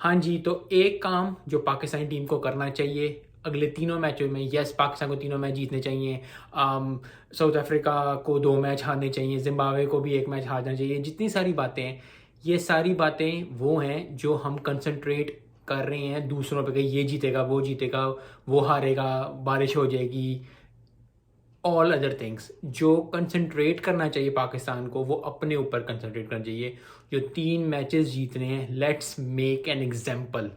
हाँ जी, तो एक काम जो पाकिस्तानी टीम को करना चाहिए अगले तीनों मैचों में, यस पाकिस्तान को तीनों मैच जीतने चाहिए। साउथ अफ्रीका को 2 मैच हारने चाहिए, ज़िम्बाब्वे को भी 1 मैच हारना चाहिए। जितनी सारी बातें हैं, ये सारी बातें वो हैं जो हम कंसंट्रेट कर रहे हैं दूसरों पे कि ये जीतेगा, वो हारेगा, बारिश हो जाएगी, ऑल अदर थिंग्स। जो कंसंट्रेट करना चाहिए पाकिस्तान को वो अपने ऊपर कंसंट्रेट करना चाहिए। जो 3 मैचेस जीतने हैं, लेट्स मेक एन एग्जाम्पल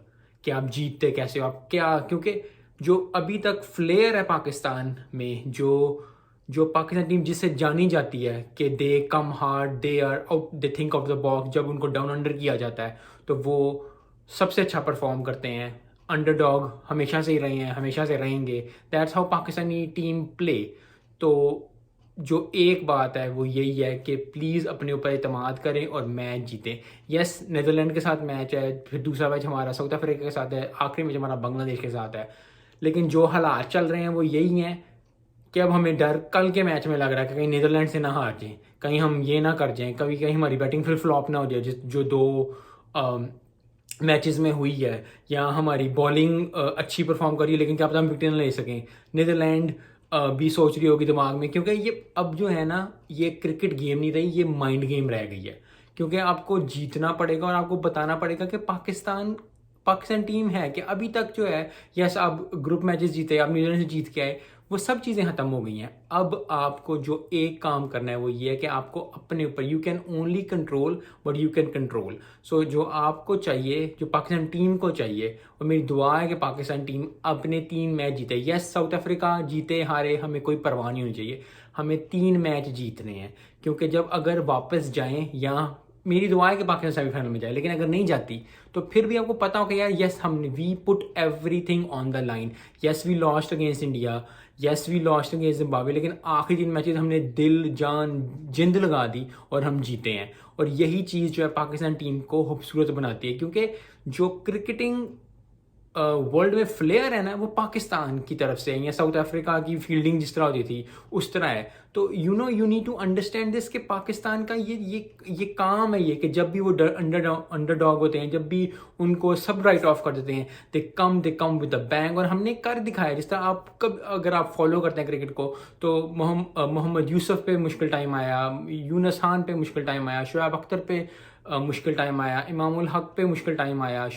कि आप जीतते कैसे हो, आप क्या, क्योंकि जो अभी तक फ्लेयर है पाकिस्तान में, जो जो पाकिस्तान टीम जिससे जानी जाती है कि they come hard, they are out, they think out the box, जब उनको डाउन अंडर किया जाता है तो वो सबसे अच्छा परफॉर्म करते हैं। अंडरडॉग हमेशा से ही रहे हैं, हमेशा से रहेंगे। That's how Pakistani team play. तो जो एक बात है वो यही है कि प्लीज़ अपने ऊपर एतमाद करें और मैच जीतें। यस, नीदरलैंड के साथ मैच है, फिर दूसरा मैच हमारा साउथ अफ्रीका के साथ है, आखिरी मैच हमारा बांग्लादेश के साथ है। लेकिन जो हालात चल रहे हैं वो यही हैं कि अब हमें डर कल के मैच में लग रहा है कि कहीं नीदरलैंड से ना हार जाएं, कहीं हम ये ना कर जाएं, कभी कहीं हमारी बैटिंग फिर फ्लॉप ना हो जाए, जो 2 मैचेस में हुई है, या हमारी बॉलिंग अच्छी परफॉर्म करी है लेकिन क्या पता हम विकेट ना ले सकें। नीदरलैंड भी सोच रही होगी दिमाग में, क्योंकि ये अब जो है ना, ये क्रिकेट गेम नहीं रही, ये माइंड गेम रह गई है। क्योंकि आपको जीतना पड़ेगा और आपको बताना पड़ेगा कि पाकिस्तान पाकिस्तान टीम है कि अभी तक जो है, यस आप ग्रुप मैचेस जीते, आप न्यूजीलैंड से जीत के आए, वो सब चीज़ें ख़त्म हो गई हैं। अब आपको जो एक काम करना है वो ये है कि आपको अपने ऊपर, you can only control what you can control. So जो आपको चाहिए, जो पाकिस्तान टीम को चाहिए, और मेरी दुआ है कि पाकिस्तान टीम अपने 3 मैच जीते। यस साउथ अफ्रीका जीते हारे हमें कोई परवाह नहीं होनी चाहिए, हमें 3 मैच जीतने हैं। क्योंकि जब अगर वापस जाएं, या मेरी दुआ है कि पाकिस्तान सेमीफाइनल में जाए, लेकिन अगर नहीं जाती तो फिर भी आपको पता हो कि यार यस हमने we put everything on the line. Yes we lost against India, yes we lost against Zimbabwe, लेकिन आखिरी 3 मैचेस हमने दिल जान जिंद लगा दी और हम जीते हैं। और यही चीज़ जो है पाकिस्तान टीम को खूबसूरत बनाती है, क्योंकि जो क्रिकेटिंग वर्ल्ड में फ्लेयर है ना, वो पाकिस्तान की तरफ से है, या साउथ अफ्रीका की फील्डिंग जिस तरह होती थी उस तरह है। तो you need to understand this कि पाकिस्तान का ये काम है, ये कि जब भी वो अंडरडॉग होते हैं, जब भी उनको सब राइट ऑफ कर देते हैं, दे कम विद द बैंग। और हमने कर दिखाया, जिस तरह आप कब अगर आप फॉलो करते हैं क्रिकेट को, तो मोहम्मद यूसुफ पे मुश्किल टाइम आया, यूनस खान पे मुश्किल टाइम आया, शुएब अख्तर पे मुश्किल टाइम आया, इमामुल हक पे मुश्किल टाइम आया,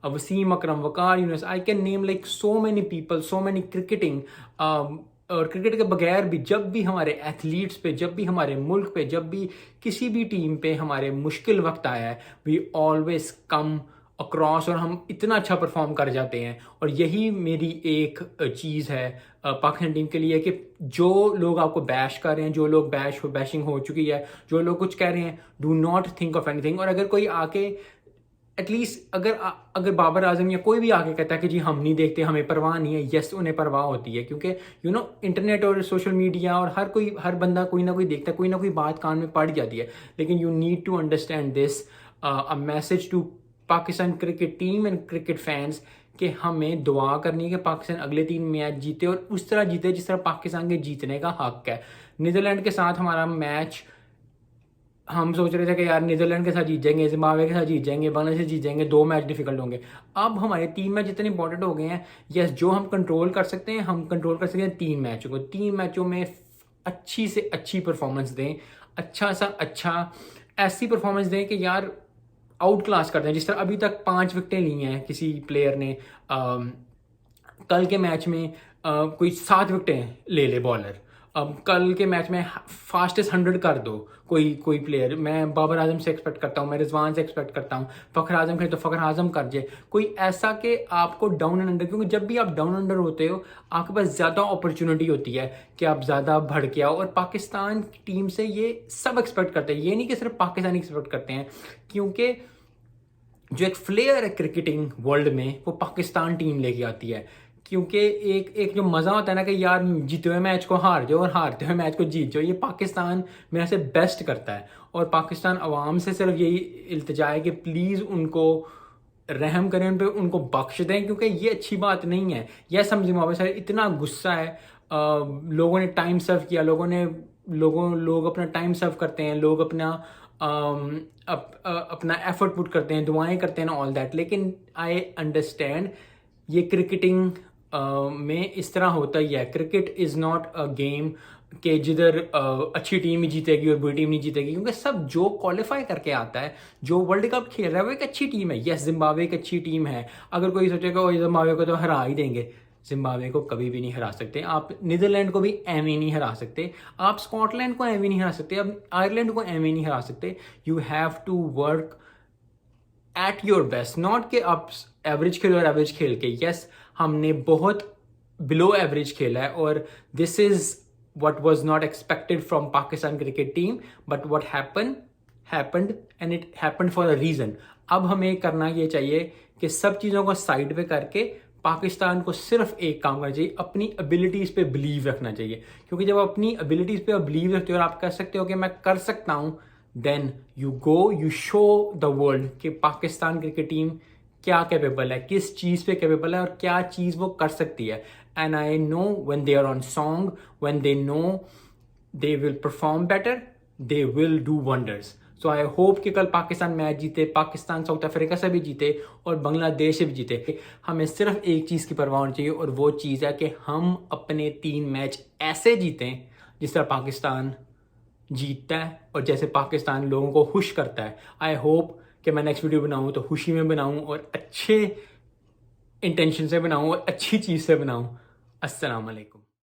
Wasim Akram, Waqar Younis, I can name like so many people, so many cricketing. और क्रिकेट के बगैर भी जब भी हमारे एथलीट्स पे, जब भी हमारे मुल्क पे, जब भी किसी भी टीम पे हमारे मुश्किल वक्त आया है, वी ऑलवेज कम अक्रॉस, और हम इतना अच्छा परफॉर्म कर जाते हैं। और यही मेरी एक चीज़ है पाकिस्तान टीम के लिए, कि जो लोग आपको बैश कर रहे हैं, जो लोग बैशिंग हो चुकी है, जो लोग कुछ कह रहे हैं, do not think of anything. और अगर कोई आके एटलीस्ट अगर बाबर आजम या कोई भी आके कहता है कि जी हम नहीं देखते, हमें परवाह नहीं है, यस उन्हें परवाह होती है, क्योंकि इंटरनेट और सोशल मीडिया और हर बंदा कोई ना कोई देखता है, कोई ना कोई बात कान में पड़ जाती है। लेकिन you need to understand this, a message to Pakistan cricket team and cricket fans, कि हमें दुआ करनी है कि पाकिस्तान अगले 3 मैच जीते, और उस तरह जीते जिस तरह पाकिस्तान के जीतने का हक है। नीदरलैंड के साथ हमारा मैच, हम सोच रहे थे कि यार नीदरलैंड के साथ जीत जाएंगे, जिम्बाब्वे के साथ जीत जाएंगे, बांग्लादेश से जीत जाएंगे, 2 मैच डिफिकल्ट होंगे। अब हमारे 3 मैच इतने इंपॉर्टेंट हो गए हैं, यस जो हम कंट्रोल कर सकते हैं, हम कंट्रोल कर सकते हैं 3 मैचों को। 3 मैचों में अच्छी से अच्छी परफॉर्मेंस दें, अच्छा सा अच्छा ऐसी परफॉर्मेंस दें कि यार आउट क्लास करते हैं। जिस तरह अभी तक 5 विकेटें ली हैं किसी प्लेयर ने, कल के मैच में कोई 7 विकेटें ले ले बॉलर। अब कल के मैच में फास्टेस्ट 100 कर दो कोई कोई प्लेयर, मैं बाबर आजम से एक्सपेक्ट करता हूँ, मैं रिजवान से एक्सपेक्ट करता हूँ, फ़खर आजम खेले तो फ़खर आजम कर जाए कोई ऐसा कि आपको डाउन एंड अंडर, क्योंकि जब भी आप डाउन अंडर होते हो आपके पास ज़्यादा अपॉर्चुनिटी होती है कि आप ज़्यादा भड़के आओ। और पाकिस्तान की टीम से ये सब एक्सपेक्ट करते हैं, ये नहीं कि सिर्फ पाकिस्तानी एक्सपेक्ट करते हैं, क्योंकि जो एक फ्लेयर है क्रिकेटिंग वर्ल्ड में वो पाकिस्तान टीम लेके आती है। क्योंकि एक एक जो मज़ा होता है ना कि यार जीते हुए मैच को हार जाओ और हारते हुए मैच को जीत जाओ, ये पाकिस्तान मेरे से बेस्ट करता है। और पाकिस्तान अवाम से सिर्फ यही इल्तिजा है कि प्लीज़ उनको रहम करें, उन पे उनको बख्श दें, क्योंकि ये अच्छी बात नहीं है। यह समझे मुआवजे सर इतना गुस्सा है, लोगों ने टाइम सर्व किया, लोग अपना टाइम सर्व करते हैं, लोग अपना अपना एफर्ट पुट करते हैं, दुआएं करते हैं ना, ऑल दैट। लेकिन आई अंडरस्टैंड ये क्रिकेटिंग में इस तरह होता ही है। Cricket is not a game कि जिधर अच्छी टीम ही जीतेगी और बुरी टीम नहीं जीतेगी, क्योंकि सब जो क्वालिफाई करके आता है, जो वर्ल्ड कप खेल रहा है, वो एक अच्छी टीम है। यस, जिम्बाब्वे एक अच्छी टीम है। अगर कोई सोचेगा वो जिम्बाब्वे को तो हरा ही देंगे, जिम्बाब्वे को कभी भी नहीं हरा सकते आप। नीदरलैंड को भी एम ही नहीं हरा सकते आप। स्कॉटलैंड को एम ही नहीं हरा सकते आप। आयरलैंड को एम ही नहीं हरा सकते। You have to work at your best, not कि आप एवरेज खेलो और एवरेज खेल के। यस, हमने बहुत बिलो एवरेज खेला है और this is what was not expected from Pakistan cricket team, but what happened and it happened for a reason. अब हमें करना ये चाहिए कि सब चीज़ों को साइड पे करके पाकिस्तान को सिर्फ एक काम करना चाहिए, अपनी एबिलिटीज़ पे बिलीव रखना चाहिए। क्योंकि जब आप अपनी एबिलिटीज़ पे बिलीव रखते हो और आप कह सकते हो कि मैं कर सकता हूँ, then you go, you show the world कि पाकिस्तान क्रिकेट टीम क्या कैपेबल है, किस चीज़ पे कैपेबल है और क्या चीज़ वो कर सकती है। And I know when they are on song, when they know they will perform better, they will do wonders. So I hope कि कल पाकिस्तान मैच जीते, पाकिस्तान साउथ अफ्रीका से भी जीते और बांग्लादेश से भी जीते। हमें सिर्फ एक चीज़ की परवाह होनी चाहिए और वो चीज़ है कि हम अपने 3 मैच ऐसे जीतें जिस तरह पाकिस्तान जीतता है और जैसे पाकिस्तान लोगों को खुश करता है। आई होप कि मैं नेक्स्ट वीडियो बनाऊँ तो खुशी में बनाऊँ और अच्छे इंटेंशन से बनाऊँ और अच्छी चीज़ से बनाऊँ। अस्सलाम वालेकुम।